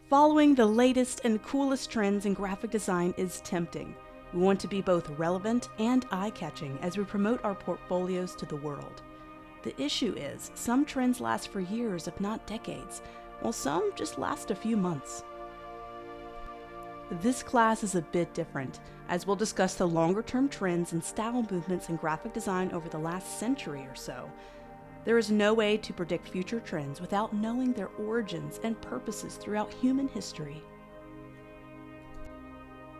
Following the latest and coolest trends in graphic design is tempting. We want to be both relevant and eye-catching as we promote our portfolios to the world. The issue is, some trends last for years, if not decades, while some just last a few months. This class is a bit different, as we'll discuss the longer-term trends and style movements in graphic design over the last century or so. There is no way to predict future trends without knowing their origins and purposes throughout human history.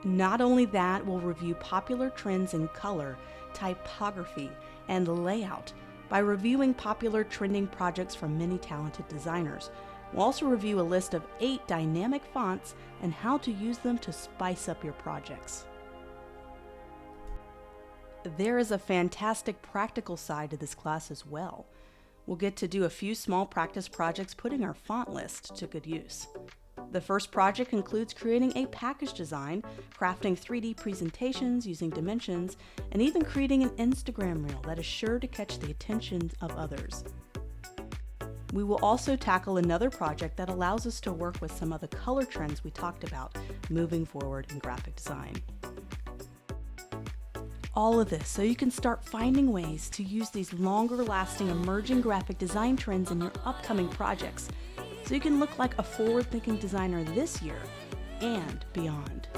Not only that, we'll review popular trends in color, typography, and layout by reviewing popular trending projects from many talented designers. We'll also review a list of 8 dynamic fonts and how to use them to spice up your projects. There is a fantastic practical side to this class as well. We'll get to do a few small practice projects putting our font list to good use. The first project includes creating a package design, crafting 3D presentations using dimensions, and even creating an Instagram reel that is sure to catch the attention of others. We will also tackle another project that allows us to work with some of the color trends we talked about moving forward in graphic design. All of this so you can start finding ways to use these longer-lasting emerging graphic design trends in your upcoming projects, so you can look like a forward-thinking designer this year and beyond.